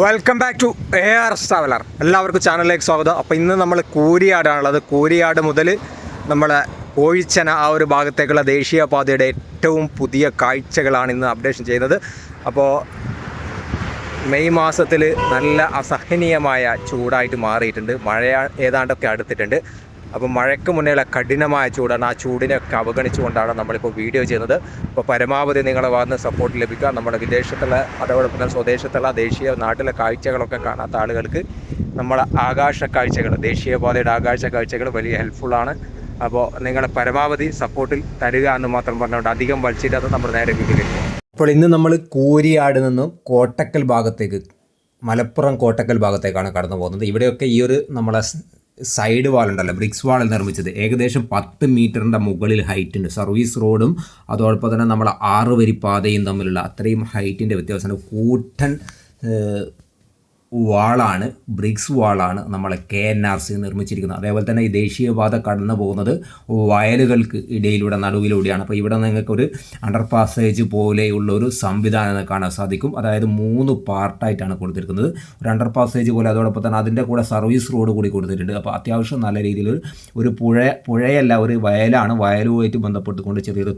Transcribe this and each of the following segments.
Welcome back to AR traveller. എല്ലാവർക്കും ചാനലിലേക്ക് സ്വാഗതം. അപ്പോൾ ഇന്ന് നമ്മൾ കൂരിയാടാണുള്ളത്. കൂരിയാട് മുതൽ നമ്മളെ കോഴിച്ചന ആ ഒരു ഭാഗത്തേക്കുള്ള ദേശീയപാതയുടെ ഏറ്റവും പുതിയ കാഴ്ചകളാണ് ഇന്ന് അപ്ഡേഷൻ ചെയ്യുന്നത്. അപ്പോൾ മെയ് മാസത്തിൽ നല്ല അസഹനീയമായ ചൂടായിട്ട് മാറിയിട്ടുണ്ട്. മഴ ഏതാണ്ടൊക്കെ അടുത്തിട്ടുണ്ട്. അപ്പോൾ മഴയ്ക്ക് മുന്നേയുള്ള കഠിനമായ ചൂടാണ്. ആ ചൂടിനെയൊക്കെ അവഗണിച്ചുകൊണ്ടാണ് നമ്മളിപ്പോൾ വീഡിയോ ചെയ്യുന്നത്. അപ്പോൾ പരമാവധി നിങ്ങളെ ഭാഗത്ത് സപ്പോർട്ട് ലഭിക്കുക. നമ്മുടെ വിദേശത്തുള്ള അതോടൊപ്പം തന്നെ സ്വദേശത്തുള്ള ദേശീയ നാട്ടിലെ കാഴ്ചകളൊക്കെ കാണാത്ത ആളുകൾക്ക് നമ്മളെ ആകാശ കാഴ്ചകൾ, ദേശീയപാതയുടെ ആകാശ കാഴ്ചകൾ വലിയ ഹെൽപ്ഫുള്ളാണ്. അപ്പോൾ നിങ്ങളെ പരമാവധി സപ്പോർട്ടിൽ തരിക എന്ന് മാത്രം പറഞ്ഞുകൊണ്ട് അധികം വലിച്ചിടാതെ നമ്മൾ നേരെ വീട്ടിലേക്ക്. അപ്പോൾ ഇന്ന് നമ്മൾ കൂരിയാട് നിന്നും കോട്ടക്കൽ ഭാഗത്തേക്ക്, മലപ്പുറം കോട്ടക്കൽ ഭാഗത്തേക്കാണ് കടന്നു പോകുന്നത്. ഇവിടെയൊക്കെ ഈ ഒരു നമ്മളെ സൈഡ് വാൾ ഉണ്ടല്ലോ, ബ്രിക്സ് വാൾ നിർമ്മിച്ചത് ഏകദേശം 10 മീറ്ററിൻ്റെ മുകളിൽ ഹൈറ്റ് ഉണ്ട്. സർവീസ് റോഡും അതോടൊപ്പം തന്നെ നമ്മളെ 6 വരി പാതയും തമ്മിലുള്ള അത്രയും ഹൈറ്റിൻ്റെ വ്യത്യാസമാണ്. കൂറ്റൻ വാളാണ്, ബ്രിക്സ് വാളാണ് നമ്മളെ KNRC നിർമ്മിച്ചിരിക്കുന്നത്. അതേപോലെ തന്നെ ഈ ദേശീയപാത കടന്നു പോകുന്നത് വയലുകൾക്ക് ഇടയിലൂടെ, നടുവിലൂടെയാണ്. അപ്പോൾ ഇവിടെ നിങ്ങൾക്കൊരു അണ്ടർ പാസേജ് പോലെയുള്ള ഒരു സംവിധാനം കാണാൻ സാധിക്കും. അതായത് 3 പാർട്ടായിട്ടാണ് കൊടുത്തിരിക്കുന്നത്. ഒരു അണ്ടർ പാസേജ് പോലെ, അതോടൊപ്പം തന്നെ അതിൻ്റെ കൂടെ സർവീസ് റോഡ് കൂടി കൊടുത്തിട്ടുണ്ട്. അപ്പോൾ അത്യാവശ്യം നല്ല രീതിയിൽ ഒരു പുഴയല്ല, ഒരു വയലാണ്. വയലുമായിട്ട് ബന്ധപ്പെട്ടുകൊണ്ട് ചെറിയൊരു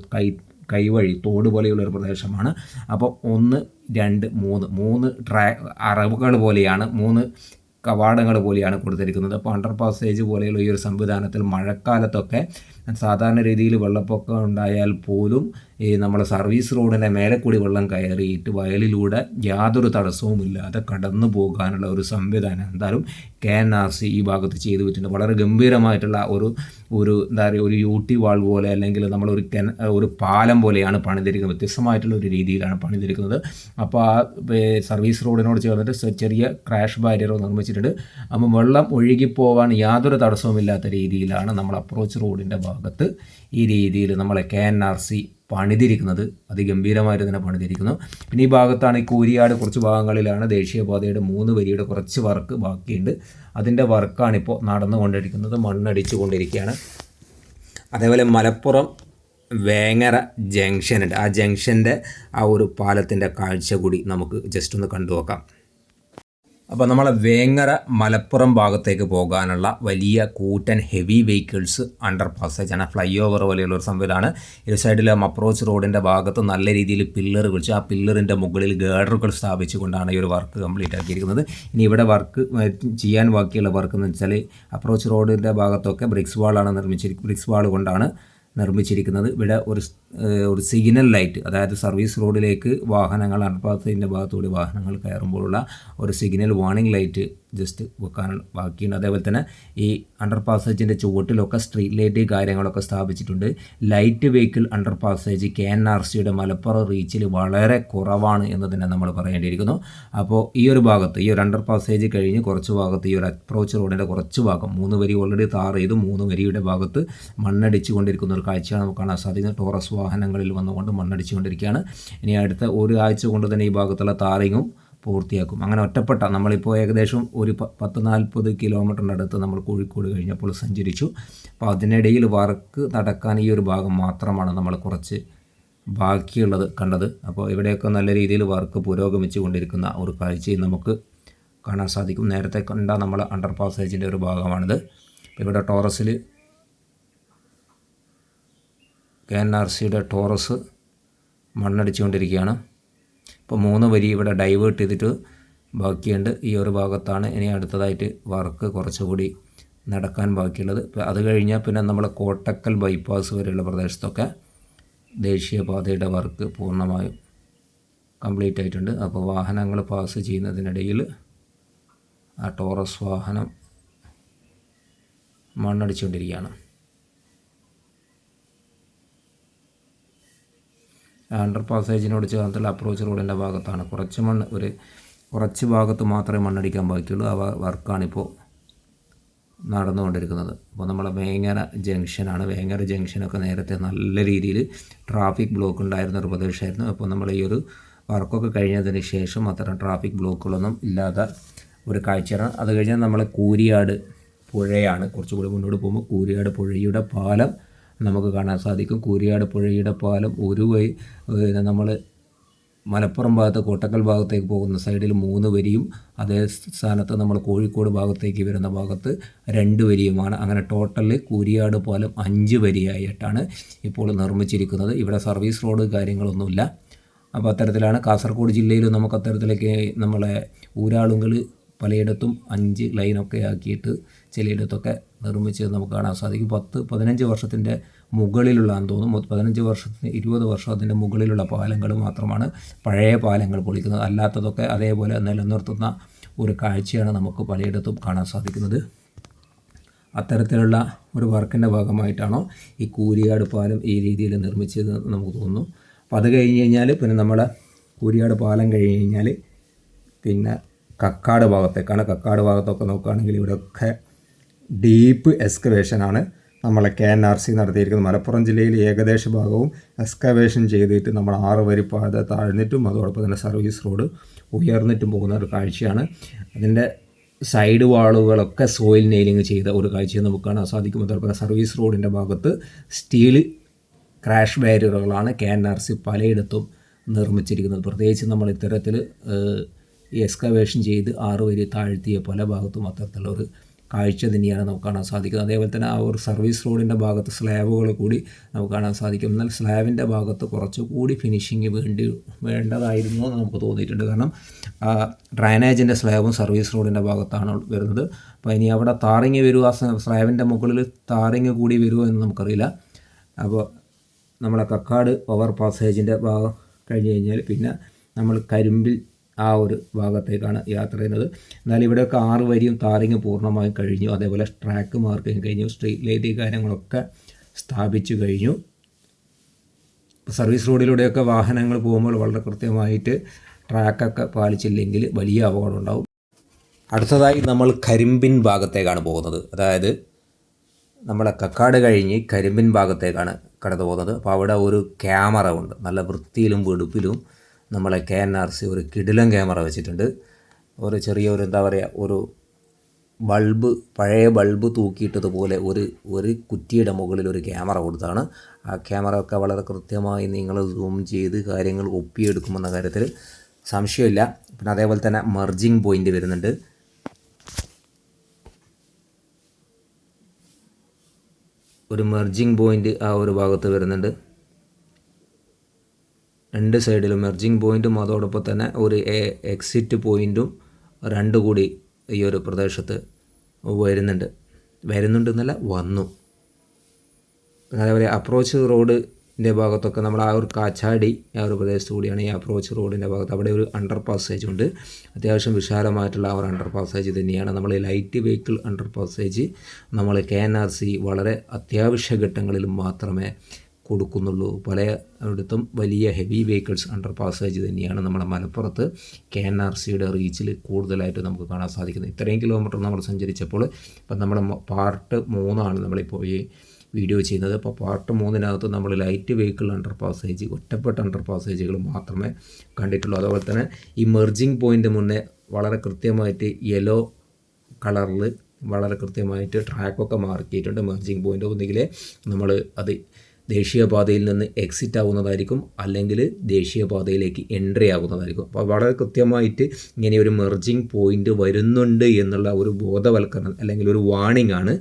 കൈവഴി, തോട് പോലെയുള്ള ഒരു പ്രദേശമാണ്. അപ്പോൾ 1, 2, 3 അറവുകൾ പോലെയാണ്, 3 കവാടങ്ങൾ പോലെയാണ് കൊടുത്തിരിക്കുന്നത്. അപ്പോൾ അണ്ടർ പാസേജ് പോലെയുള്ള ഈ ഒരു സംവിധാനത്തിൽ മഴക്കാലത്തൊക്കെ സാധാരണ രീതിയിൽ വെള്ളപ്പൊക്കം ഉണ്ടായാൽ പോലും ഈ നമ്മളെ സർവീസ് റോഡിൻ്റെ മേലെ കൂടി വെള്ളം കയറിയിട്ട് വയലിലൂടെ യാതൊരു തടസ്സവുമില്ലാതെ കടന്നു പോകാനുള്ള ഒരു സംവിധാനം എന്തായാലും KNRC ഈ ഭാഗത്ത് ചെയ്തു വെച്ചിട്ടുണ്ട്. വളരെ ഗംഭീരമായിട്ടുള്ള ഒരു എന്താ പറയുക, ഒരു UT വാൾ പോലെ, അല്ലെങ്കിൽ നമ്മളൊരു ഒരു പാലം പോലെയാണ് പണിതിരിക്കുന്നത്. വ്യത്യസ്തമായിട്ടുള്ള ഒരു രീതിയിലാണ് പണിതിരിക്കുന്നത്. അപ്പോൾ ആ സർവീസ് റോഡിനോട് ചേർന്നിട്ട് ചെറിയ ക്രാഷ് ബാരിയർ നിർമ്മിച്ചിട്ടുണ്ട്. അപ്പോൾ വെള്ളം ഒഴുകിപ്പോവാൻ യാതൊരു തടസ്സവുമില്ലാത്ത രീതിയിലാണ് നമ്മൾ അപ്രോച്ച് റോഡിൻ്റെ ഭാഗത്ത് ഈ രീതിയിൽ നമ്മളെ KNRC പണിതിരിക്കുന്നത്. അതിഗംഭീരമായിട്ട് തന്നെ പണിതിരിക്കുന്നു. പിന്നെ ഈ ഭാഗത്താണ് ഈ കൂരിയാട്, കുറച്ച് ഭാഗങ്ങളിലാണ് ദേശീയപാതയുടെ 3 വരിയുടെ കുറച്ച് വർക്ക് ബാക്കിയുണ്ട്. അതിൻ്റെ വർക്കാണിപ്പോൾ നടന്നുകൊണ്ടിരിക്കുന്നത്, മണ്ണടിച്ചു കൊണ്ടിരിക്കുകയാണ്. അതേപോലെ മലപ്പുറം വേങ്ങര ജംഗ്ഷൻ ഉണ്ട്. ആ ജംഗ്ഷൻ്റെ ആ ഒരു പാലത്തിൻ്റെ കാഴ്ച കൂടി നമുക്ക് ജസ്റ്റ് ഒന്ന് കണ്ടു നോക്കാം. അപ്പോൾ നമ്മളെ വേങ്ങര മലപ്പുറം ഭാഗത്തേക്ക് പോകാനുള്ള വലിയ കൂറ്റൻ ഹെവി വെഹിക്കിൾസ് അണ്ടർ പാസേജാണ്, ഫ്ലൈ ഓവർ പോലെയുള്ളൊരു സംവിധാനമാണ്. ഈ സൈഡിൽ അപ്രോച്ച് റോഡിൻ്റെ ഭാഗത്ത് നല്ല രീതിയിൽ പില്ലർ വെച്ച് ആ പില്ലറിൻ്റെ മുകളിൽ ഗേഡറുകൾ സ്ഥാപിച്ചുകൊണ്ടാണ് ഈ ഒരു വർക്ക് കംപ്ലീറ്റ് ആക്കിയിരിക്കുന്നത്. ഇനി ഇവിടെ വർക്ക് ചെയ്യാൻ ബാക്കിയുള്ള വർക്ക് എന്ന് വെച്ചാൽ അപ്രോച്ച് റോഡിൻ്റെ ഭാഗത്തൊക്കെ ബ്രിക്സ് വാളാണ് ബ്രിക്സ് വാൾ കൊണ്ടാണ് നിർമ്മിച്ചിരിക്കുന്നത്. ഇവിടെ ഒരു സിഗ്നൽ ലൈറ്റ്, അതായത് സർവീസ് റോഡിലേക്ക് വാഹനങ്ങൾ, അണ്ടർപാസിൻ്റെ ഭാഗത്തുകൂടി വാഹനങ്ങൾ കയറുമ്പോഴുള്ള ഒരു സിഗ്നൽ വാർണിംഗ് ലൈറ്റ് ജസ്റ്റ് വെക്കാൻ ബാക്കിയുണ്ട്. അതേപോലെ തന്നെ ഈ അണ്ടർ പാസേജിൻ്റെ ചുവട്ടിലൊക്കെ സ്ട്രീറ്റ് ലൈറ്റ് കാര്യങ്ങളൊക്കെ സ്ഥാപിച്ചിട്ടുണ്ട്. ലൈറ്റ് വെഹിക്കിൾ അണ്ടർ പാസേജ് KNRCയുടെ മലപ്പുറം റീച്ചിൽ വളരെ കുറവാണ് എന്ന് തന്നെ നമ്മൾ പറയേണ്ടിയിരിക്കുന്നു. അപ്പോൾ ഈ ഒരു ഭാഗത്ത്, ഈ ഒരു അണ്ടർ പാസേജ് കഴിഞ്ഞ് കുറച്ച് ഭാഗത്ത്, ഈ ഒരു അപ്രോച്ച് റോഡിൻ്റെ കുറച്ച് ഭാഗം 3 വരി ഓൾറെഡി താർ ചെയ്തു, 3 വരിയുടെ ഭാഗത്ത് മണ്ണടിച്ചു കൊണ്ടിരിക്കുന്ന ഒരു കാഴ്ചയാണ് നമുക്ക് കാണാൻ സാധിക്കുന്നത്. ടോറസ് വാഹനങ്ങളിൽ വന്നുകൊണ്ട് മണ്ണടിച്ചു കൊണ്ടിരിക്കുകയാണ്. ഇനി അടുത്ത ഒരാഴ്ച കൊണ്ട് തന്നെ ഈ ഭാഗത്തുള്ള താറിങ്ങും പൂർത്തിയാക്കും. അങ്ങനെ ഒറ്റപ്പെട്ട, നമ്മളിപ്പോൾ ഏകദേശം ഒരു 10-40 കിലോമീറ്ററിൻ്റെ അടുത്ത് നമ്മൾ കോഴിക്കോട് കഴിഞ്ഞപ്പോൾ സഞ്ചരിച്ചു. അപ്പോൾ അതിനിടയിൽ വർക്ക് നടക്കാൻ ഈ ഒരു ഭാഗം മാത്രമാണ് നമ്മൾ കുറച്ച് ബാക്കിയുള്ളത് കണ്ടത്. അപ്പോൾ ഇവിടെയൊക്കെ നല്ല രീതിയിൽ വർക്ക് പുരോഗമിച്ചു കൊണ്ടിരിക്കുന്ന ഒരു കാഴ്ചയും നമുക്ക് കാണാൻ സാധിക്കും. നേരത്തെ കണ്ട നമ്മൾ അണ്ടർ പാസേജിൻ്റെ ഒരു ഭാഗമാണിത്. ഇവിടെ ടോറസിൽ KNRCയുടെ ടോറസ് മണ്ണടിച്ചുകൊണ്ടിരിക്കുകയാണ്. ഇപ്പോൾ 3 വരി ഇവിടെ ഡൈവേർട്ട് ചെയ്തിട്ട് ബാക്കിയുണ്ട്. ഈ ഒരു ഭാഗത്താണ് ഇനി അടുത്തതായിട്ട് വർക്ക് കുറച്ചുകൂടി നടക്കാൻ ബാക്കിയുള്ളത്. അത് കഴിഞ്ഞാൽ പിന്നെ നമ്മൾ കോട്ടക്കൽ ബൈപ്പാസ് വരെയുള്ള പ്രദേശത്തൊക്കെ ദേശീയപാതയുടെ വർക്ക് പൂർണ്ണമായും കംപ്ലീറ്റ് ആയിട്ടുണ്ട്. അപ്പോൾ വാഹനങ്ങൾ പാസ് ചെയ്യുന്നതിനിടയിൽ ആ ടോറസ് വാഹനം മണ്ണടിച്ചുകൊണ്ടിരിക്കുകയാണ്. അണ്ടർ പാസേജിനോട് ചേർത്തുള്ള അപ്രോച്ച് റോഡിൻ്റെ ഭാഗത്താണ് കുറച്ച് ഭാഗത്ത് മാത്രമേ മണ്ണടിക്കാൻ ബാക്കിയുള്ളൂ. ആ വർക്കാണിപ്പോൾ നടന്നുകൊണ്ടിരിക്കുന്നത്. അപ്പോൾ നമ്മളെ വേങ്ങര ജംഗ്ഷനാണ്. വേങ്ങര ജംഗ്ഷനൊക്കെ നേരത്തെ നല്ല രീതിയിൽ ട്രാഫിക് ബ്ലോക്ക് ഉണ്ടായിരുന്ന ഒരു പ്രദേശമായിരുന്നു. അപ്പോൾ നമ്മൾ ഈ ഒരു വർക്കൊക്കെ കഴിഞ്ഞതിന് ശേഷം അത്തരം ട്രാഫിക് ബ്ലോക്കുകളൊന്നും ഇല്ലാത്ത ഒരു കാഴ്ചയാണ്. അത് കഴിഞ്ഞാൽ നമ്മളെ കൂരിയാട് പുഴയാണ്. കുറച്ചുകൂടി മുന്നോട്ട് പോകുമ്പോൾ കൂരിയാട് പുഴയുടെ പാലം നമുക്ക് കാണാൻ സാധിക്കും. കൂരിയാട് പുഴയുടെ പാലം നമ്മൾ മലപ്പുറം ഭാഗത്ത് കോട്ടക്കൽ ഭാഗത്തേക്ക് പോകുന്ന സൈഡിൽ 3 വരിയും അതേ സ്ഥാനത്ത് നമ്മൾ കോഴിക്കോട് ഭാഗത്തേക്ക് വരുന്ന ഭാഗത്ത് 2 വരിയുമാണ്. അങ്ങനെ ടോട്ടൽ കൂരിയാട് പാലം 5 വരിയായിട്ടാണ് ഇപ്പോൾ നിർമ്മിച്ചിരിക്കുന്നത്. ഇവിടെ സർവീസ് റോഡ് കാര്യങ്ങളൊന്നുമില്ല. അപ്പോൾ അത്തരത്തിലാണ്. കാസർഗോഡ് ജില്ലയിലും നമുക്ക് അത്തരത്തിലേക്ക് നമ്മളെ ഊരാളുങ്കൽ പലയിടത്തും 5 ലൈനൊക്കെ ആക്കിയിട്ട് ചിലയിടത്തൊക്കെ നിർമ്മിച്ച് നമുക്ക് കാണാൻ സാധിക്കും. 10-15 വർഷത്തിൻ്റെ മുകളിലുള്ളതെന്ന് തോന്നുന്നു. 15 വർഷത്തിന് 20 വർഷത്തിൻ്റെ മുകളിലുള്ള പാലങ്ങൾ മാത്രമാണ് പഴയ പാലങ്ങൾ പൊളിക്കുന്നത്. അല്ലാത്തതൊക്കെ അതേപോലെ നിലനിർത്തുന്ന ഒരു കാഴ്ചയാണ് നമുക്ക് പലയിടത്തും കാണാൻ സാധിക്കുന്നത്. അത്തരത്തിലുള്ള ഒരു വർക്കിൻ്റെ ഭാഗമായിട്ടാണോ ഈ കൂരിയാട് പാലം ഈ രീതിയിൽ നിർമ്മിച്ചത് നമുക്ക് തോന്നുന്നു. അപ്പോൾ അത് കഴിഞ്ഞ് കഴിഞ്ഞാൽ പിന്നെ നമ്മളെ കൂരിയാട് പാലം കഴിഞ്ഞ് കഴിഞ്ഞാൽ പിന്നെ കക്കാട് ഭാഗത്തേക്കാണ്. കക്കാട് ഭാഗത്തൊക്കെ നോക്കുകയാണെങ്കിൽ ഇവിടെയൊക്കെ ഡീപ്പ് എക്സ്കവേഷനാണ് നമ്മളെ KNRC നടത്തിയിരിക്കുന്നത്. മലപ്പുറം ജില്ലയിൽ ഏകദേശ ഭാഗവും എക്സ്കവേഷൻ ചെയ്തിട്ട് നമ്മൾ 6 വരി പാത താഴ്ന്നിട്ടും അതോടൊപ്പം തന്നെ സർവീസ് റോഡ് ഉയർന്നിട്ടും പോകുന്ന ഒരു കാഴ്ചയാണ്. അതിൻ്റെ സൈഡ് വാളുകളൊക്കെ സോയിൽ നെയിലിംഗ് ചെയ്ത ഒരു കാഴ്ചയും നമുക്ക് കാണാൻ സാധിക്കും. അതോടൊപ്പം സർവീസ് റോഡിൻ്റെ ഭാഗത്ത് സ്റ്റീൽ ക്രാഷ് ബാരിയറുകളാണ് KNRC പലയിടത്തും നിർമ്മിച്ചിരിക്കുന്നത്. പ്രത്യേകിച്ച് നമ്മൾ ഇത്തരത്തിൽ ഈ എക്സ്കവേഷൻ ചെയ്ത് 6 വരി താഴ്ത്തിയ പല ഭാഗത്തും അത്തരത്തിലുള്ള ഒരു കാഴ്ച തന്നെയാണ് നമുക്ക് കാണാൻ സാധിക്കുന്നത്. അതേപോലെ തന്നെ ആ ഒരു സർവീസ് റോഡിൻ്റെ ഭാഗത്ത് സ്ലാബുകൾ കൂടി നമുക്ക് കാണാൻ സാധിക്കും. എന്നാൽ സ്ലാബിൻ്റെ ഭാഗത്ത് കുറച്ചുകൂടി ഫിനിഷിങ് വേണ്ടതായിരുന്നു എന്ന് നമുക്ക് തോന്നിയിട്ടുണ്ട്. കാരണം ഡ്രൈനേജിൻ്റെ സ്ലാബും സർവീസ് റോഡിൻ്റെ ഭാഗത്താണ് വരുന്നത്. അപ്പോൾ ഇനി അവിടെ താറിങ് വരുമോ, ആ സ്ലാബിൻ്റെ മുകളിൽ താറിങ് കൂടി വരുമോ എന്ന് നമുക്കറിയില്ല. അപ്പോൾ നമ്മളെ കക്കാട് ഓവർ പാസേജിൻ്റെ ഭാഗം കഴിഞ്ഞ് കഴിഞ്ഞാൽ പിന്നെ നമ്മൾ കരിമ്പിൽ ആ ഒരു ഭാഗത്തേക്കാണ് യാത്ര ചെയ്യുന്നത്. എന്നാൽ ഇവിടെയൊക്കെ 6 വരിയും താറിങ് പൂർണ്ണമായും കഴിഞ്ഞു. അതേപോലെ ട്രാക്ക് മാർക്കിങ് കഴിഞ്ഞു. സ്ട്രീറ്റ് ലൈറ്റ് കാര്യങ്ങളൊക്കെ സ്ഥാപിച്ചു കഴിഞ്ഞു. സർവീസ് റോഡിലൂടെയൊക്കെ വാഹനങ്ങൾ പോകുമ്പോൾ വളരെ കൃത്യമായിട്ട് ട്രാക്കൊക്കെ പാലിച്ചില്ലെങ്കിൽ വലിയ അപകടം ഉണ്ടാവും. അടുത്തതായി നമ്മൾ കരിമ്പിൻ ഭാഗത്തേക്കാണ് പോകുന്നത്. അതായത് നമ്മളെ കക്കാട് കഴിഞ്ഞ് കരിമ്പിൻ ഭാഗത്തേക്കാണ് കടന്നു പോകുന്നത്. അപ്പോൾ അവിടെ ഒരു ക്യാമറ ഉണ്ട്. നല്ല വൃത്തിയിലും വെടുപ്പിലും നമ്മളെ KNRC ഒരു കിടിലൻ ക്യാമറ വെച്ചിട്ടുണ്ട്. ഒരു ചെറിയൊരു എന്താ പറയുക, ഒരു ബൾബ്, പഴയ ബൾബ് തൂക്കിയിട്ടതുപോലെ ഒരു കുറ്റിയുടെ മുകളിൽ ഒരു ക്യാമറ കൊടുത്താണ്. ആ ക്യാമറ ഒക്കെ വളരെ കൃത്യമായി നിങ്ങൾ സൂം ചെയ്ത് കാര്യങ്ങൾ ഒപ്പിയെടുക്കുമെന്ന കാര്യത്തിൽ സംശയമില്ല. പിന്നെ അതേപോലെ തന്നെ മെർജിങ് പോയിൻ്റ് വരുന്നുണ്ട്. ഒരു മെർജിങ് പോയിൻ്റ് ആ ഒരു ഭാഗത്ത് വരുന്നുണ്ട്. 2 സൈഡിലും മെർജിങ് പോയിൻറ്റും അതോടൊപ്പം തന്നെ ഒരു എക്സിറ്റ് പോയിൻറ്റും 2 കൂടി ഈ ഒരു പ്രദേശത്ത് വരുന്നുണ്ടെന്നല്ല വന്നു. പിന്നെ അതേപോലെ അപ്രോച്ച് റോഡിൻ്റെ ഭാഗത്തൊക്കെ നമ്മൾ ആ ഒരു കാച്ചാടി ആ ഒരു പ്രദേശത്ത് കൂടിയാണ് ഈ അപ്രോച്ച് റോഡിൻ്റെ ഭാഗത്ത്. അവിടെ ഒരു അണ്ടർ പാസേജ് ഉണ്ട്. അത്യാവശ്യം വിശാലമായിട്ടുള്ള ആ ഒരു അണ്ടർ പാസേജ് തന്നെയാണ്. നമ്മൾ ലൈറ്റ് വെഹിക്കിൾ അണ്ടർ പാസേജ് നമ്മൾ KNRC വളരെ അത്യാവശ്യ ഘട്ടങ്ങളിൽ മാത്രമേ കൊടുക്കുന്നുള്ളൂ. പലയിടത്തും വലിയ ഹെവി വെഹിക്കിൾസ് അണ്ടർ പാസേജ് തന്നെയാണ് നമ്മുടെ മലപ്പുറത്ത് KNRCയുടെ റീച്ചിൽ കൂടുതലായിട്ട് നമുക്ക് കാണാൻ സാധിക്കുന്നത്. ഇത്രയും കിലോമീറ്റർ നമ്മൾ സഞ്ചരിച്ചപ്പോൾ ഇപ്പം നമ്മുടെ പാർട്ട് 3 നമ്മളിപ്പോൾ ഈ വീഡിയോ ചെയ്യുന്നത്. അപ്പോൾ പാർട്ട് 3 നമ്മൾ ലൈറ്റ് വെഹിക്കിൾ അണ്ടർ പാസേജ്, ഒറ്റപ്പെട്ട അണ്ടർ പാസേജുകൾ മാത്രമേ കണ്ടിട്ടുള്ളൂ. അതുപോലെ തന്നെ ഈ മെർജിങ് പോയിൻ്റ് മുന്നേ വളരെ കൃത്യമായിട്ട് യെല്ലോ കളറിൽ വളരെ കൃത്യമായിട്ട് ട്രാക്കൊക്കെ മാർക്കിയിട്ടുണ്ട്. മെർജിങ് പോയിൻ്റ് ഒന്നുകിൽ നമ്മൾ അത് ദേശീയപാതയിൽ നിന്ന് എക്സിറ്റ് ആവുന്നതായിരിക്കും, അല്ലെങ്കിൽ ദേശീയപാതയിലേക്ക് എൻട്രി ആകുന്നതായിരിക്കും. അപ്പോൾ വളരെ കൃത്യമായിട്ട് ഇങ്ങനെ ഒരു മെർജിങ് പോയിൻ്റ് വരുന്നുണ്ട് എന്നുള്ള ഒരു ബോധവൽക്കരണം അല്ലെങ്കിൽ ഒരു വാണിംഗ് ആണ്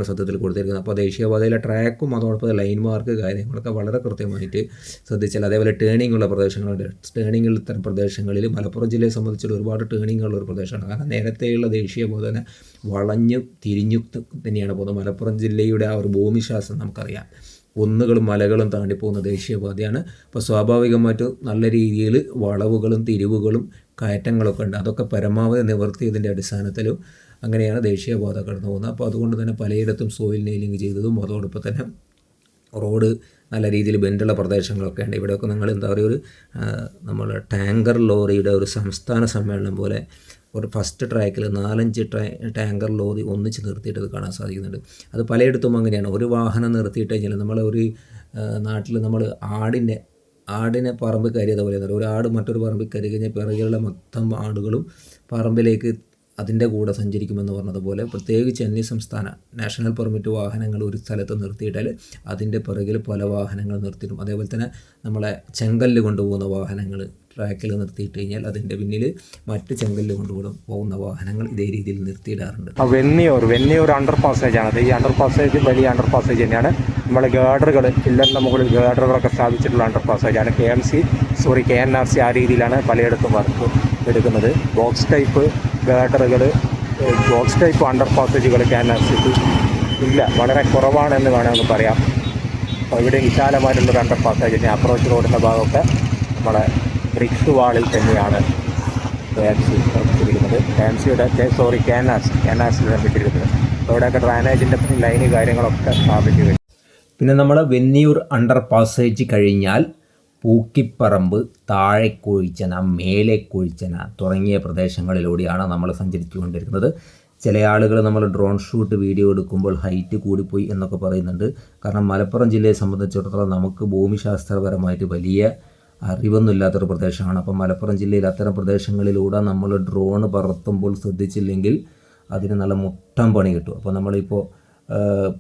സത്യത്തിൽ കൊടുത്തിരിക്കുന്നത്. അപ്പോൾ ദേശീയപാതയിലെ ട്രാക്കും അതോടൊപ്പം ലൈൻ മാർക്ക് കാര്യങ്ങളൊക്കെ വളരെ കൃത്യമായിട്ട് ശ്രദ്ധിച്ചാൽ, അതേപോലെ ടേണിംഗ് ഉള്ള പ്രദേശങ്ങളുണ്ട്. ടേണിംഗ് ഇത്തരം പ്രദേശങ്ങളിൽ മലപ്പുറം ജില്ലയെ സംബന്ധിച്ചുള്ള ഒരുപാട് ടേണിംഗ് ഉള്ള ഒരു പ്രദേശമാണ്. കാരണം നേരത്തെയുള്ള ദേശീയപാത തന്നെ വളഞ്ഞു തിരിഞ്ഞു തന്നെയാണ് പോകുന്നത്. മലപ്പുറം ജില്ലയുടെ ആ ഒരു ഭൂമിശാസ്ത്രം നമുക്കറിയാം. കുന്നുകളും മലകളും താണ്ടിപ്പോകുന്ന ദേശീയപാതയാണ്. അപ്പോൾ സ്വാഭാവികമായിട്ടും നല്ല രീതിയിൽ വളവുകളും തിരിവുകളും കയറ്റങ്ങളൊക്കെ ഉണ്ട്. അതൊക്കെ പരമാവധി നിവർത്തിയതിൻ്റെ അടിസ്ഥാനത്തിലും അങ്ങനെയാണ് ദേശീയപാത കടന്നു പോകുന്നത്. അപ്പോൾ അതുകൊണ്ട് തന്നെ പലയിടത്തും സോയിൽ നെയിലിംഗ് ചെയ്തതും അതോടൊപ്പം തന്നെ റോഡ് നല്ല രീതിയിൽ ബെൻഡുള്ള പ്രദേശങ്ങളൊക്കെ ഉണ്ട്. ഇവിടെയൊക്കെ നിങ്ങൾ എന്താ പറയുക, ഒരു നമ്മൾ ടാങ്കർ ലോറിയുടെ ഒരു സംസ്ഥാന സമ്മേളനം പോലെ ഒരു ഫസ്റ്റ് ട്രാക്കിൽ 4-5 ടാങ്കർ ലോറി ഒന്നിച്ച് നിർത്തിയിട്ട് അത് കാണാൻ സാധിക്കുന്നുണ്ട്. അത് പലയിടത്തും അങ്ങനെയാണ്. ഒരു വാഹനം നിർത്തിയിട്ട് കഴിഞ്ഞാൽ നമ്മൾ ഒരു നാട്ടിൽ നമ്മൾ ആടിനെ പറമ്പ് കയറിയത് പോലെ ഒരു ആട് മറ്റൊരു പറമ്പിൽ കയറി കഴിഞ്ഞാൽ പിറകിലുള്ള മൊത്തം ആടുകളും പറമ്പിലേക്ക് അതിൻ്റെ കൂടെ സഞ്ചരിക്കുമെന്ന് പറഞ്ഞതുപോലെ പ്രത്യേകിച്ച് അന്യസംസ്ഥാന നാഷണൽ പെർമിറ്റ് വാഹനങ്ങൾ ഒരു സ്ഥലത്ത് നിർത്തിയിട്ടാൽ അതിൻ്റെ പിറകിൽ പല വാഹനങ്ങൾ നിർത്തിയിട്ടും അതേപോലെ തന്നെ നമ്മളെ ചെങ്കല്ല് കൊണ്ടുപോകുന്ന വാഹനങ്ങൾ ട്രാക്കിൽ നിർത്തിയിട്ട് കഴിഞ്ഞാൽ അതിൻ്റെ പിന്നിൽ മറ്റ് ചെങ്കല്ല് കൊണ്ടുപോകുന്ന വാഹനങ്ങൾ ഇതേ രീതിയിൽ നിർത്തിയിടാറുണ്ട്. വെന്നിയൂർ അണ്ടർ പാസേജ് ആണ്. ഈ അണ്ടർ പാസേജ് വലിയ അണ്ടർ പാസേജ് തന്നെയാണ്. നമ്മളെ ഗാർഡറുകൾ പില്ലറിൻ്റെ മുകളിൽ ഗാർഡറുകളൊക്കെ സ്ഥാപിച്ചിട്ടുള്ള അണ്ടർ പാസേജാണ്. KNRC ആ രീതിയിലാണ് പലയിടത്തും വർക്ക് എടുക്കുന്നത്. ബോക്സ് ടൈപ്പ് ഗാർഡറുകൾ, ബോക്സ് ടൈപ്പ് അണ്ടർ പാസേജുകൾ KNRCക്ക് ഇല്ല, വളരെ കുറവാണെന്ന് വേണമെന്ന് പറയാം. അപ്പോൾ ഇവിടെ വിശാലമായിട്ടുള്ളൊരു അണ്ടർ പാസേജ് അപ്രോച്ച് റോഡിൻ്റെ ഭാഗമൊക്കെ നമ്മളെ ബ്രിക്സ് വാളിൽ തന്നെയാണ് നിർമ്മിച്ചിരിക്കുന്നത്. KNRC നിർമ്മിച്ചിരിക്കുന്നത്. അവിടെയൊക്കെ ഡ്രൈനേജിൻ്റെ ലൈന് കാര്യങ്ങളൊക്കെ സ്ഥാപിച്ചു കഴിഞ്ഞു. പിന്നെ നമ്മൾ വെന്നിയൂർ അണ്ടർ പാസേജ് കഴിഞ്ഞാൽ പൂക്കിപ്പറമ്പ്, താഴെക്കൊഴിച്ചന, മേലെക്കൊഴിച്ചന തുടങ്ങിയ പ്രദേശങ്ങളിലൂടെയാണ് നമ്മൾ സഞ്ചരിച്ചുകൊണ്ടിരിക്കുന്നത്. ചില ആളുകൾ നമ്മൾ ഡ്രോൺ ഷൂട്ട് വീഡിയോ എടുക്കുമ്പോൾ ഹൈറ്റ് കൂടിപ്പോയി എന്നൊക്കെ പറയുന്നുണ്ട്. കാരണം മലപ്പുറം ജില്ലയെ സംബന്ധിച്ചിടത്തോളം നമുക്ക് ഭൂമിശാസ്ത്രപരമായിട്ട് വലിയ അറിവൊന്നുമില്ലാത്തൊരു പ്രദേശമാണ്. അപ്പം മലപ്പുറം ജില്ലയിൽ അത്തരം പ്രദേശങ്ങളിലൂടെ നമ്മൾ ഡ്രോൺ പറത്തുമ്പോൾ ശ്രദ്ധിച്ചില്ലെങ്കിൽ അതിന് നല്ല മുട്ടം പണി കിട്ടും. അപ്പോൾ നമ്മളിപ്പോൾ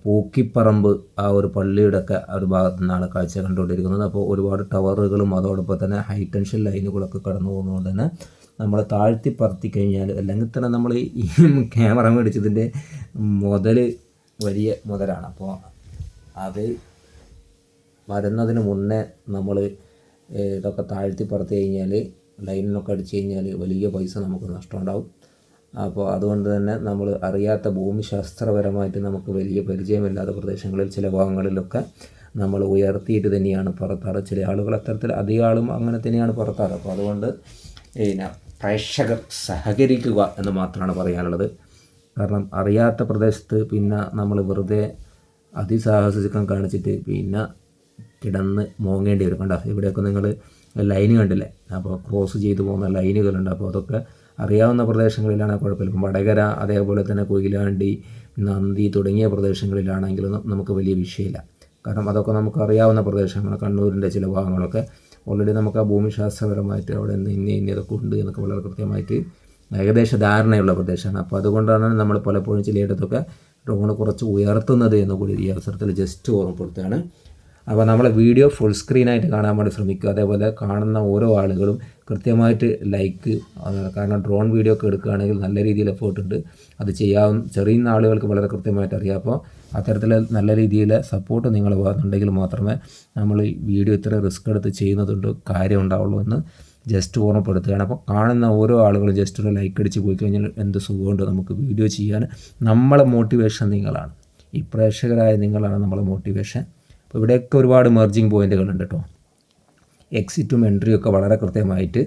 പൂക്കിപ്പറമ്പ് ആ ഒരു പള്ളിയുടെ ഒക്കെ ഒരു ഭാഗത്തു നിന്നാണ് കാഴ്ച കണ്ടുകൊണ്ടിരിക്കുന്നത്. അപ്പോൾ ഒരുപാട് ടവറുകളും അതോടൊപ്പം തന്നെ ഹൈ ടെൻഷൻ ലൈനുകളൊക്കെ കടന്നു പോകുന്നതുകൊണ്ട് തന്നെ നമ്മൾ താഴ്ത്തി പറത്തി കഴിഞ്ഞാൽ അല്ലെങ്കിൽ തന്നെ നമ്മൾ ഈ ക്യാമറ മേടിച്ചതിൻ്റെ മുതൽ വലിയ മുതലാണ്. അപ്പോൾ അത് വരുന്നതിന് മുന്നേ നമ്മൾ ഇതൊക്കെ താഴ്ത്തി പറത്തി കഴിഞ്ഞാൽ ലൈനിനൊക്കെ അടിച്ചു കഴിഞ്ഞാൽ വലിയ പൈസ നമുക്ക് നഷ്ടമുണ്ടാവും. അപ്പോൾ അതുകൊണ്ട് തന്നെ നമ്മൾ അറിയാത്ത ഭൂമിശാസ്ത്രപരമായിട്ട് നമുക്ക് വലിയ പരിചയമില്ലാത്ത പ്രദേശങ്ങളിൽ ചില ഭാഗങ്ങളിലൊക്കെ നമ്മൾ ഉയർത്തിയിട്ട് തന്നെയാണ് പറത്താറ്. ചില ആളുകൾ അത്തരത്തിൽ അധികം ആളും അങ്ങനെ തന്നെയാണ് പറത്താറ്. അപ്പോൾ അതുകൊണ്ട് പ്രേക്ഷകർ സഹകരിക്കുക എന്ന് മാത്രമാണ് പറയാനുള്ളത്. കാരണം അറിയാത്ത പ്രദേശത്ത് പിന്നെ നമ്മൾ വെറുതെ അതിസാഹസികം കാണിച്ചിട്ട് പിന്നെ കിടന്ന് മോങ്ങേണ്ടി വരും. കണ്ടോ ഇവിടെയൊക്കെ നിങ്ങൾ ലൈന് കണ്ടില്ലേ? അപ്പോൾ ക്രോസ് ചെയ്തു പോകുന്ന ലൈനുകളുണ്ട്. അപ്പോൾ അതൊക്കെ അറിയാവുന്ന പ്രദേശങ്ങളിലാണ് കുഴപ്പമില്ല. ഇപ്പം വടകര അതേപോലെ തന്നെ കൊയിലാണ്ടി, നന്ദി തുടങ്ങിയ പ്രദേശങ്ങളിലാണെങ്കിലും നമുക്ക് വലിയ വിഷയമില്ല. കാരണം അതൊക്കെ നമുക്ക് അറിയാവുന്ന പ്രദേശങ്ങളാണ്. കണ്ണൂരിൻ്റെ ചില ഭാഗങ്ങളൊക്കെ ഓൾറെഡി നമുക്ക് ആ ഭൂമിശാസ്ത്രപരമായിട്ട് അവിടെ ഇതൊക്കെ ഉണ്ട് എന്നൊക്കെ വളരെ കൃത്യമായിട്ട് ഏകദേശ ധാരണയുള്ള പ്രദേശമാണ്. അപ്പോൾ അതുകൊണ്ടാണ് നമ്മൾ പലപ്പോഴും ചിലയിടത്തൊക്കെ ഡ്രോൺ കുറച്ച് ഉയർത്തുന്നത് എന്നുകൂടി ഈ അവസരത്തിൽ ജസ്റ്റ് ഓർമ്മപ്പെടുത്തുകയാണ്. അപ്പോൾ നമ്മളെ വീഡിയോ ഫുൾ സ്ക്രീനായിട്ട് കാണാൻ വേണ്ടി ശ്രമിക്കുക. അതേപോലെ കാണുന്ന ഓരോ ആളുകളും കൃത്യമായിട്ട് ലൈക്ക്, കാരണം ഡ്രോൺ വീഡിയോ ഒക്കെ എടുക്കുകയാണെങ്കിൽ നല്ല രീതിയിൽ എഫേർട്ട് ഉണ്ട്. അത് ചെറിയ ആളുകൾക്ക് വളരെ കൃത്യമായിട്ട് അറിയാം. അപ്പോൾ അത്തരത്തിൽ നല്ല രീതിയിൽ സപ്പോർട്ട് നിങ്ങൾ ഭാഗത്തുണ്ടെങ്കിൽ മാത്രമേ നമ്മൾ ഈ വീഡിയോ ഇത്ര റിസ്ക് എടുത്ത് ചെയ്യുന്നതുകൊണ്ട് കാര്യം ഉണ്ടാവുള്ളൂ എന്ന് ജസ്റ്റ് ഓർമ്മപ്പെടുത്തുകയാണ്. അപ്പോൾ കാണുന്ന ഓരോ ആളുകളും ജസ്റ്റ് ഒരു ലൈക്ക് അടിച്ച് പോയി കഴിഞ്ഞാൽ എന്ത് സുഖമുണ്ട് നമുക്ക് വീഡിയോ ചെയ്യാൻ. നമ്മളെ മോട്ടിവേഷൻ നിങ്ങളാണ്, ഈ പ്രേക്ഷകരായ നിങ്ങളാണ് നമ്മളെ മോട്ടിവേഷൻ. അപ്പോൾ ഇവിടെയൊക്കെ ഒരുപാട് മെർജിങ് പോയിൻറ്റുകളുണ്ട് കേട്ടോ. എക്സിറ്റും എൻട്രിയും ഒക്കെ വളരെ കൃത്യമായിട്ട്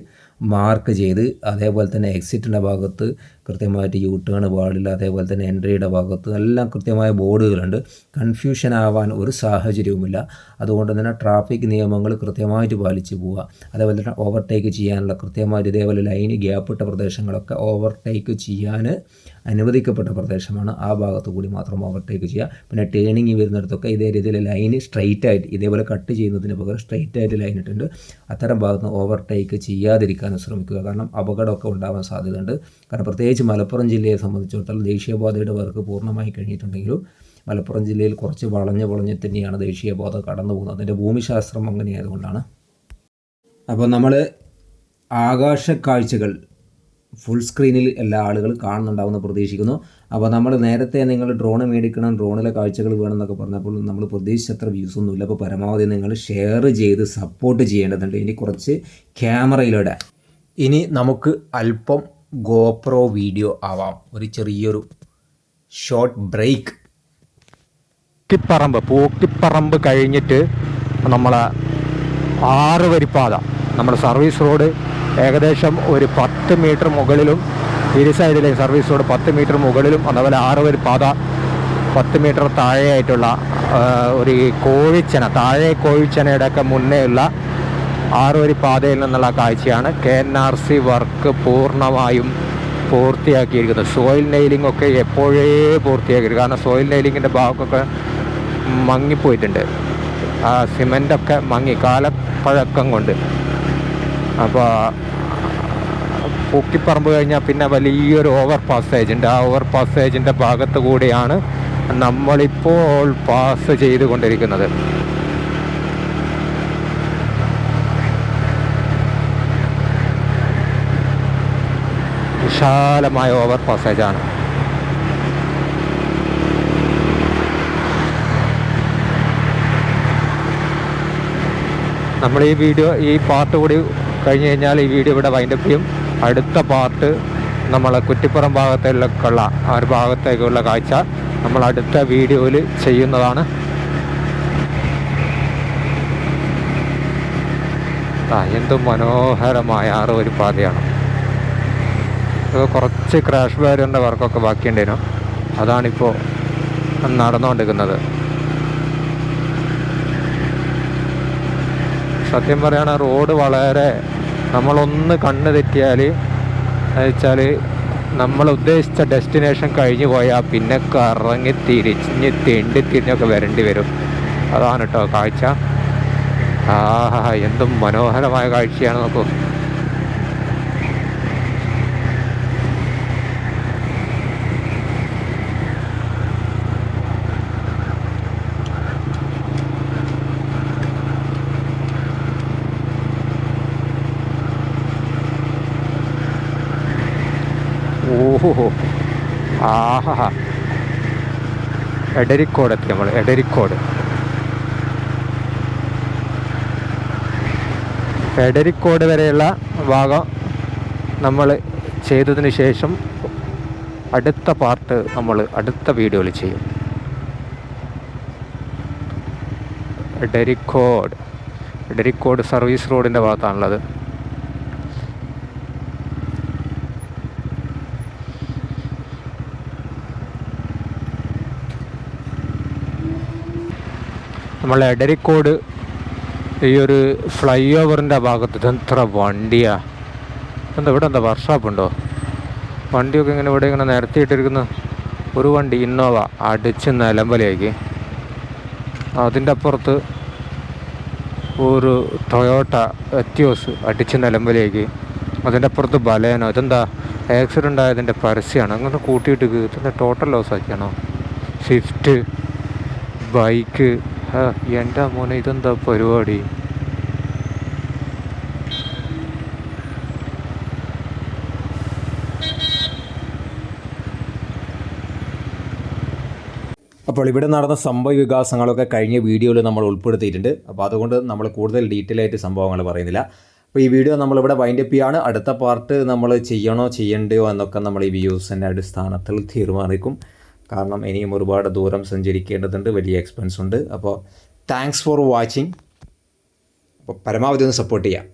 മാർക്ക് ചെയ്ത്, അതേപോലെ തന്നെ എക്സിറ്റിൻ്റെ ഭാഗത്ത് കൃത്യമായിട്ട് യു ടേൺ പാടില്ല, അതേപോലെ തന്നെ എൻട്രിയുടെ ഭാഗത്ത് എല്ലാം കൃത്യമായ ബോർഡുകളുണ്ട്. കൺഫ്യൂഷൻ ആവാൻ ഒരു സാഹചര്യവുമില്ല. അതുകൊണ്ട് തന്നെ ട്രാഫിക് നിയമങ്ങൾ കൃത്യമായിട്ട് പാലിച്ച് പോവുക. അതേപോലെ തന്നെ ഓവർടേക്ക് ചെയ്യാനുള്ള കൃത്യമായിട്ട് ഇതേപോലെ ലൈന് ഗ്യാപ്പിട്ട പ്രദേശങ്ങളൊക്കെ ഓവർടേക്ക് ചെയ്യാൻ അനുവദിക്കപ്പെട്ട പ്രദേശമാണ്. ആ ഭാഗത്ത് കൂടി മാത്രം ഓവർടേക്ക് ചെയ്യുക. പിന്നെ ടേണിങ് വരുന്നിടത്തൊക്കെ ഇതേ രീതിയിൽ ലൈന് സ്ട്രെയിറ്റ് ആയിട്ട് ഇതേപോലെ കട്ട് ചെയ്യുന്നതിന് പകരം സ്ട്രെയിറ്റ് ആയിട്ട് ലൈൻ ഇട്ടുണ്ട്. അത്തരം ഭാഗത്ത് നിന്ന് ഓവർടേക്ക് ചെയ്യാതിരിക്കാൻ ശ്രമിക്കുക. കാരണം അപകടമൊക്കെ ഉണ്ടാവാൻ സാധ്യതയുണ്ട്. കാരണം പ്രത്യേകിച്ച് മലപ്പുറം ജില്ലയെ സംബന്ധിച്ചിടത്തോളം ദേശീയപാതയുടെ വർക്ക് പൂർണ്ണമായി കഴിഞ്ഞിട്ടുണ്ടെങ്കിലും മലപ്പുറം ജില്ലയിൽ കുറച്ച് വളഞ്ഞ് തന്നെയാണ് ദേശീയപാത കടന്നു പോകുന്നത്. അതിൻ്റെ ഭൂമിശാസ്ത്രം അങ്ങനെയായതുകൊണ്ടാണ്. അപ്പോൾ നമ്മൾ ആകാശ കാഴ്ചകൾ ഫുൾ സ്ക്രീനിൽ എല്ലാ ആളുകളും കാണുന്നുണ്ടാവുമെന്ന് പ്രതീക്ഷിക്കുന്നു. അപ്പോൾ നമ്മൾ നേരത്തെ നിങ്ങൾ ഡ്രോൺ മേടിക്കണം, ഡ്രോണിലെ കാഴ്ചകൾ വേണമെന്നൊക്കെ പറഞ്ഞപ്പോൾ നമ്മൾ പ്രതീക്ഷിച്ചത്ര വ്യൂസ് ഒന്നുമില്ല. അപ്പോൾ പരമാവധി നിങ്ങൾ ഷെയർ ചെയ്ത് സപ്പോർട്ട് ചെയ്യേണ്ടതുണ്ട്. ഇനി കുറച്ച് ക്യാമറയിലൂടെ ഇനി നമുക്ക് അല്പം ഗോപ്രോ വീഡിയോ ആവാം. ഒരു ചെറിയൊരു ഷോർട്ട് ബ്രേക്ക്. പൂക്കിപ്പറമ്പ് കഴിഞ്ഞിട്ട് നമ്മളെ 6 വരിപ്പാത, നമ്മുടെ സർവീസ് റോഡ് ഏകദേശം ഒരു 10 മീറ്റർ മുകളിലും, ഇരു സൈഡിലെ സർവീസ് റോഡ് 10 മീറ്റർ മുകളിലും, അതുപോലെ 6 വരിപ്പാത 10 മീറ്റർ താഴെയായിട്ടുള്ള ഒരു കോഴിച്ചനയുടെ ഒക്കെ മുന്നേ ഉള്ള 6 വരിപ്പാതയിൽ നിന്നുള്ള കാഴ്ചയാണ്. KNRC വർക്ക് പൂർണ്ണമായും പൂർത്തിയാക്കിയിരിക്കുന്നത്. സോയിൽ നെയിലിംഗ് ഒക്കെ എപ്പോഴേ പൂർത്തിയാക്കിയിരിക്കും. കാരണം സോയിൽ നെയിലിങ്ങിൻ്റെ ഭാഗമൊക്കെ മങ്ങിപ്പോയിട്ടുണ്ട്. ആ സിമെൻ്റൊക്കെ മങ്ങി കാലപ്പഴക്കം കൊണ്ട്. അപ്പോൾ പൂക്കിപ്പറമ്പ് കഴിഞ്ഞാൽ പിന്നെ വലിയൊരു ഓവർ പാസേജ് ഉണ്ട്. ആ ഓവർ പാസേജിൻ്റെ ഭാഗത്ത് കൂടിയാണ് നമ്മളിപ്പോൾ പാസ് ചെയ്തുകൊണ്ടിരിക്കുന്നത്. വിശാലമായ ഓവർ പാസേജാണ്. നമ്മൾ ഈ പാർട്ട് കൂടി കഴിഞ്ഞ് കഴിഞ്ഞാൽ ഈ വീഡിയോ ഇവിടെ വൈൻഡപ്പ് ചെയ്യും. അടുത്ത പാർട്ട് നമ്മളെ കുറ്റിപ്പുറം ഭാഗത്തേക്കുള്ള ആ ഒരു ഭാഗത്തേക്കുള്ള കാഴ്ച നമ്മൾ അടുത്ത വീഡിയോയിൽ ചെയ്യുന്നതാണ്. എന്ത് മനോഹരമായ ഒരു പാതയാണ്. ഇത് കുറച്ച് ക്രാഷ് ബാരിയറിൻ്റെ വർക്കൊക്കെ ബാക്കിയുണ്ടായിരുന്നു. അതാണിപ്പോൾ നടന്നുകൊണ്ടിരിക്കുന്നത്. സത്യം പറയുകയാണ്, റോഡ് വളരെ നമ്മളൊന്ന് കണ്ണ് തെറ്റിയാൽ വെച്ചാൽ നമ്മൾ ഉദ്ദേശിച്ച ഡെസ്റ്റിനേഷൻ കഴിഞ്ഞു പോയാൽ പിന്നെ കറങ്ങി തിരിഞ്ഞൊക്കെ വരേണ്ടി വരും. അതാണ് കേട്ടോ കാഴ്ച. എന്തും മനോഹരമായ കാഴ്ചയാണ്. നോക്കൂ, ഓഹോ, എടരിക്കോട് എത്തി നമ്മൾ. എടരിക്കോട് വരെയുള്ള ഭാഗം നമ്മൾ ചെയ്തതിന് ശേഷം അടുത്ത പാർട്ട് നമ്മൾ അടുത്ത വീഡിയോയിൽ ചെയ്യും. എടരിക്കോട് സർവീസ് റോഡിൻ്റെ ഭാഗത്താണുള്ളത്. നമ്മൾ എടരിക്കോട് ഈ ഒരു ഫ്ലൈ ഓവറിൻ്റെ ഭാഗത്ത് ഇതെത്ര വണ്ടിയാ! ഇവിടെ എന്താ വർക്ക്ഷോപ്പ് ഉണ്ടോ? വണ്ടിയൊക്കെ ഇങ്ങനെ ഇവിടെ ഇങ്ങനെ നിരത്തിയിട്ടിരിക്കുന്നു. ഒരു വണ്ടി ഇന്നോവ അടിച്ച് നിലമ്പലേക്ക്. അതിൻ്റെ അപ്പുറത്ത് ഒരു ടൊയോട്ട എത്തിയോസ് അടിച്ച് നിലമ്പലേക്ക്. അതിൻ്റെ അപ്പുറത്ത് ബലേനോ. ഇതെന്താ ആക്സിഡൻ്റ് ആയതിൻ്റെ പരസ്യമാണ്. അങ്ങനെ കൂട്ടിയിട്ട് ഇതിൻ്റെ ടോട്ടൽ ലോസ് ആക്കിയാണോ? Swift bike. എൻ്റെ മോനെ, ഇതെന്താ പരിപാടി? അപ്പോൾ ഇവിടെ നടന്ന സംഭവ വികാസങ്ങളൊക്കെ കഴിഞ്ഞ വീഡിയോയിൽ നമ്മൾ ഉൾപ്പെടുത്തിയിട്ടുണ്ട്. അപ്പോൾ അതുകൊണ്ട് നമ്മൾ കൂടുതൽ ഡീറ്റെയിൽ ആയിട്ട് സംഭവങ്ങൾ പറയുന്നില്ല. അപ്പോൾ ഈ വീഡിയോ നമ്മളിവിടെ വൈൻഡപ്പ് ചെയ്യാണ്. അടുത്ത പാർട്ട് നമ്മൾ ചെയ്യണോ ചെയ്യണ്ടയോ എന്നൊക്കെ നമ്മൾ ഈ വ്യൂസിൻ്റെ അടിസ്ഥാനത്തിൽ തീരുമാനിക്കും. കാരണം ഇനിയും ഒരുപാട് ദൂരം സഞ്ചരിക്കേണ്ടതുണ്ട്, വലിയ എക്സ്പെൻസ് ഉണ്ട്. അപ്പോൾ താങ്ക്സ് ഫോർ വാച്ചിങ്. അപ്പോൾ പരമാവധി ഒന്ന് സപ്പോർട്ട് ചെയ്യാം.